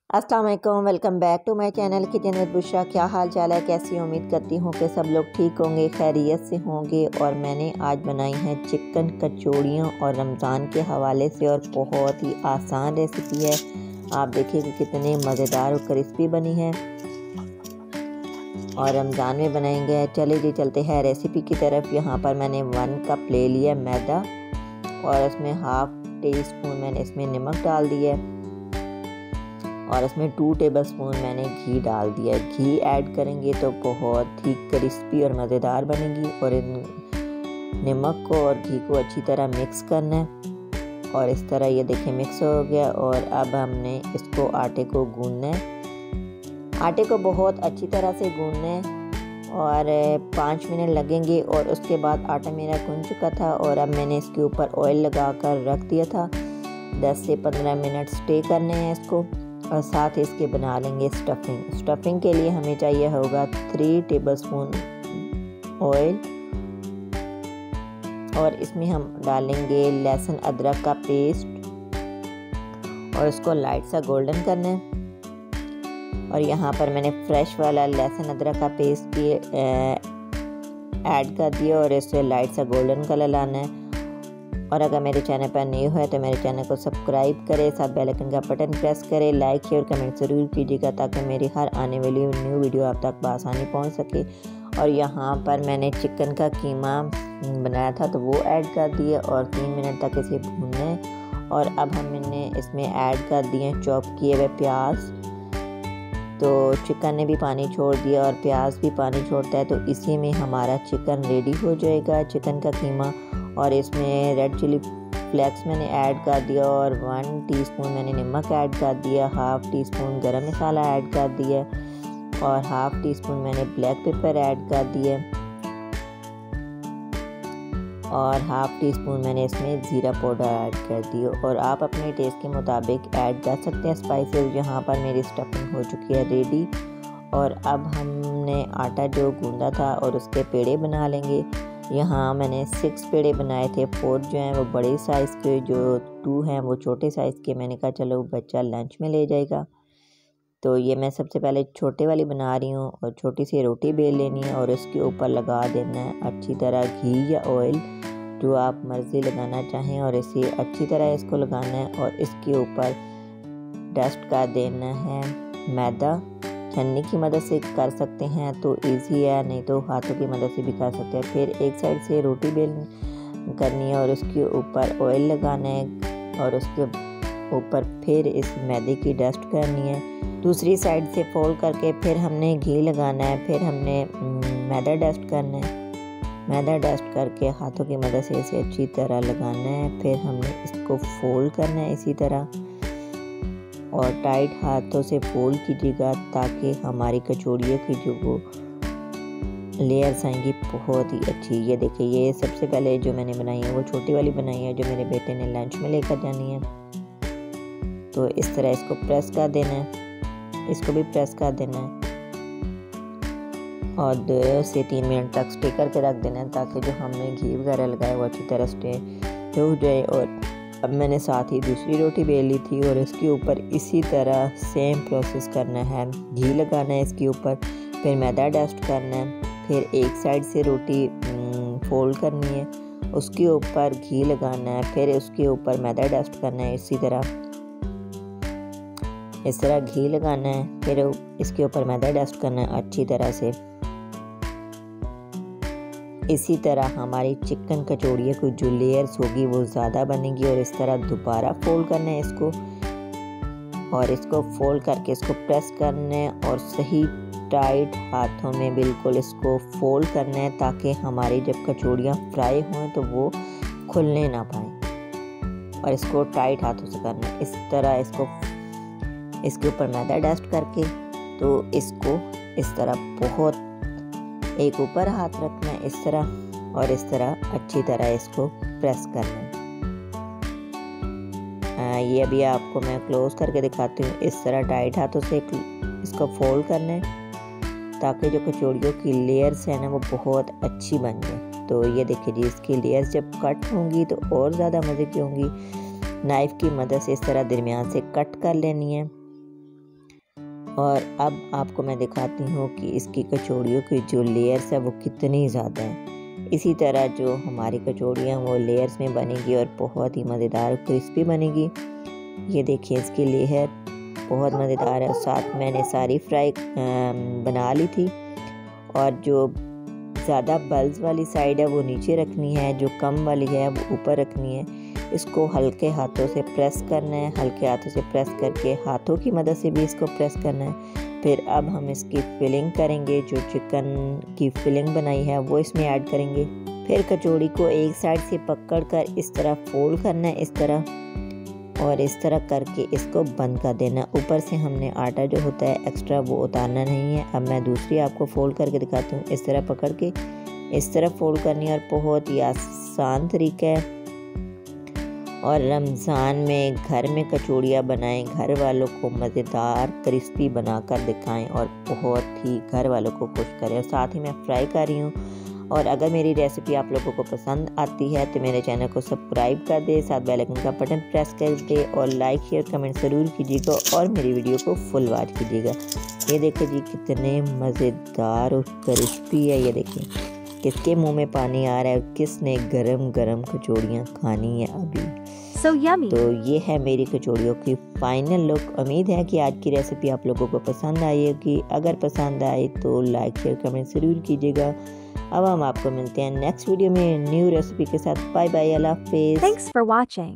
अस्सलाम वालेकुम, welcome back to my channel kitchen with Bushra. क्या हाल चाल है, कैसी उम्मीद करती हूँ कि सब लोग ठीक होंगे, खैरियत से होंगे। और मैंने आज बनाई हैं चिकन कचौड़ियाँ और रमज़ान के हवाले से, और बहुत ही आसान रेसिपी है। आप देखिए कि कितने मज़ेदार और क्रिस्पी बनी है और रमज़ान में बनाएंगे। चले जी चलते हैं रेसिपी की तरफ। यहाँ पर मैंने 1 कप ले लिया मैदा और उसमें हाफ़ टी स्पून मैंने इसमें नमक डाल दिया और इसमें 2 टेबलस्पून मैंने घी डाल दिया। घी ऐड करेंगे तो बहुत ही क्रिस्पी और मज़ेदार बनेगी। और इन नमक को और घी को अच्छी तरह मिक्स करना है और इस तरह ये देखिए मिक्स हो गया। और अब हमने इसको आटे को गूंदना है। आटे को बहुत अच्छी तरह से गूंदना है और 5 मिनट लगेंगे। और उसके बाद आटा मेरा गूंद चुका था और अब मैंने इसके ऊपर ऑयल लगा कर रख दिया था। 10 से 15 मिनट स्टे करने हैं इसको। और साथ ही इसके बना लेंगे स्टफिंग। स्टफिंग के लिए हमें चाहिए होगा 3 टेबलस्पून ऑयल और इसमें हम डालेंगे लहसुन अदरक का पेस्ट और इसको लाइट सा गोल्डन करना है। और यहाँ पर मैंने फ्रेश वाला लहसुन अदरक का पेस्ट भी ऐड कर दिया और इससे लाइट सा गोल्डन कलर लाना है। और अगर मेरे चैनल पर नहीं हुआ तो मेरे चैनल को सब्सक्राइब करें, साथ बेल आइकन का बटन प्रेस करें, लाइक शेयर कमेंट ज़रूर कीजिएगा ताकि मेरी हर आने वाली न्यू वीडियो आप तक बआसानी पहुंच सके। और यहाँ पर मैंने चिकन का कीमा बनाया था तो वो ऐड कर दिया और 3 मिनट तक इसे भूनना है। और अब हमने इसमें ऐड कर दिए चॉप किए हुए प्याज। तो चिकन ने भी पानी छोड़ दिया और प्याज भी पानी छोड़ता है, तो इसी में हमारा चिकन रेडी हो जाएगा, चिकन का कीमा। और इसमें रेड चिली फ्लेक्स मैंने ऐड कर दिया और 1 टीस्पून मैंने नमक ऐड कर दिया, हाफ़ टी स्पून गरम मसाला ऐड कर दिया और हाफ़ टी स्पून मैंने ब्लैक पेपर ऐड कर दिया और हाफ़ टी स्पून मैंने इसमें ज़ीरा पाउडर ऐड कर दिया। और आप अपने टेस्ट के मुताबिक ऐड कर सकते हैं स्पाइसेस। यहाँ पर मेरी स्टफिंग हो चुकी है रेडी। और अब हमने आटा जो गूंदा था और उसके पेड़े बना लेंगे। यहाँ मैंने 6 पेड़े बनाए थे, 4 जो हैं वो बड़े साइज़ के, जो 2 हैं वो छोटे साइज़ के। मैंने कहा चलो बच्चा लंच में ले जाएगा। तो ये मैं सबसे पहले छोटे वाली बना रही हूँ और छोटी सी रोटी बेल लेनी है और इसके ऊपर लगा देना है अच्छी तरह घी या ऑयल, जो आप मर्ज़ी लगाना चाहें। और इसे अच्छी तरह इसको लगाना है और इसके ऊपर डस्ट कर देना है मैदा। छन्नी की मदद से कर सकते हैं तो इजी है, नहीं तो हाथों की मदद से भी कर सकते हैं। फिर एक साइड से रोटी बेल करनी है और उसके ऊपर ऑयल लगाना है और उसके ऊपर फिर इस मैदे की डस्ट करनी है। दूसरी साइड से फोल्ड करके फिर हमने घी लगाना है, फिर हमने मैदा डस्ट करना है। मैदा डस्ट करके हाथों की मदद से इसे अच्छी तरह लगाना है। फिर हमने इसको फोल्ड करना है इसी तरह और टाइट हाथों से फोल्ड कीजिएगा ताकि हमारी कचौड़ियों की जो वो लेयर्स आएंगी बहुत ही अच्छी। ये देखिए, ये सबसे पहले जो मैंने बनाई है वो छोटी वाली बनाई है जो मेरे बेटे ने लंच में लेकर जानी है। तो इस तरह इसको प्रेस कर देना है, इसको भी प्रेस कर देना है और 2 से 3 मिनट तक स्टे करके रख देना है ताकि जो हमने घी वगैरह लगाया वो अच्छी तरह स्टे हो जाए। और अब मैंने साथ ही दूसरी रोटी बेल ली थी और इसके ऊपर इसी तरह सेम प्रोसेस करना है। घी लगाना है इसके ऊपर, फिर मैदा डस्ट करना है, फिर एक साइड से रोटी फोल्ड करनी है, उसके ऊपर घी लगाना है, फिर उसके ऊपर मैदा डस्ट करना है। इस तरह घी लगाना है, फिर इसके ऊपर मैदा डस्ट करना है अच्छी तरह से। इसी तरह हमारी चिकन कचौड़ियों की जो लेयर्स होगी वो ज़्यादा बनेगी। और इस तरह दोबारा फोल्ड करना है इसको और इसको फोल्ड करके इसको प्रेस करना है और सही टाइट हाथों में बिल्कुल इसको फोल्ड करना है ताकि हमारी जब कचौड़ियाँ फ्राई हों तो वो खुलने ना पाएँ। और इसको टाइट हाथों से करना है इस तरह। इसके ऊपर मैदा डस्ट करके तो इसको इस तरह बहुत एक ऊपर हाथ रखना है इस तरह और इस तरह अच्छी तरह इसको प्रेस करना है। ये अभी आपको मैं क्लोज करके दिखाती हूँ। इस तरह टाइट हाथों से इसको फोल्ड करना है ताकि जो कचौड़ियों की लेयर्स है ना वो बहुत अच्छी बन जाए। तो ये देखिए जी, इसकी लेयर्स जब कट होंगी तो और ज़्यादा मज़े की होंगी। नाइफ़ की मदद से इस तरह दरमियान से कट कर लेनी है और अब आपको मैं दिखाती हूँ कि इसकी कचौड़ियों की जो लेयर्स है वो कितनी ज़्यादा हैं। इसी तरह जो हमारी कचौड़ियाँ वो लेयर्स में बनेगी और बहुत ही मज़ेदार और क्रिस्पी बनेगी। ये देखिए इसकी लेयर बहुत मज़ेदार है। साथ मैंने सारी फ्राई बना ली थी और जो ज़्यादा बल्ज वाली साइड है वो नीचे रखनी है, जो कम वाली है वो ऊपर रखनी है। इसको हल्के हाथों से प्रेस करना है, हल्के हाथों से प्रेस करके हाथों की मदद से भी इसको प्रेस करना है। फिर अब हम इसकी फिलिंग करेंगे, जो चिकन की फिलिंग बनाई है वो इसमें ऐड करेंगे। फिर कचौड़ी को एक साइड से पकड़कर इस तरह फोल्ड करना है, इस तरह, और इस तरह करके इसको बंद कर देना। ऊपर से हमने आटा जो होता है एक्स्ट्रा वो उतारना नहीं है। अब मैं दूसरी आपको फोल्ड करके दिखाती हूँ। इस तरह पकड़ के इस तरह फोल्ड करनी है और बहुत ही आसान तरीका है। और रमज़ान में घर में कचौड़ियाँ बनाएं, घर वालों को मज़ेदार क्रिस्पी बनाकर दिखाएं और बहुत ही घर वालों को खुश करें। और साथ ही मैं फ्राई कर रही हूँ। और अगर मेरी रेसिपी आप लोगों को पसंद आती है तो मेरे चैनल को सब्सक्राइब कर दे, साथ बेल आइकन का बटन प्रेस कर दे और लाइक शेयर कमेंट ज़रूर कीजिएगा और मेरी वीडियो को फुल वॉच कीजिएगा। ये देखिए जी कितने मज़ेदार और क्रिस्पी है। ये देखिए किसके मुंह में पानी आ रहा है और किसने गरम गरम कचौड़ियाँ खानी है अभी। So yummy. तो ये है मेरी कचौड़ियों की फाइनल लुक। उम्मीद है कि आज की रेसिपी आप लोगों को पसंद आई होगी। अगर पसंद आए तो लाइक शेयर कमेंट ज़रूर कीजिएगा। अब हम आपको मिलते हैं नेक्स्ट वीडियो में न्यू रेसिपी के साथ। बाय बाय, अल्लाह हाफिज़। Thanks for watching.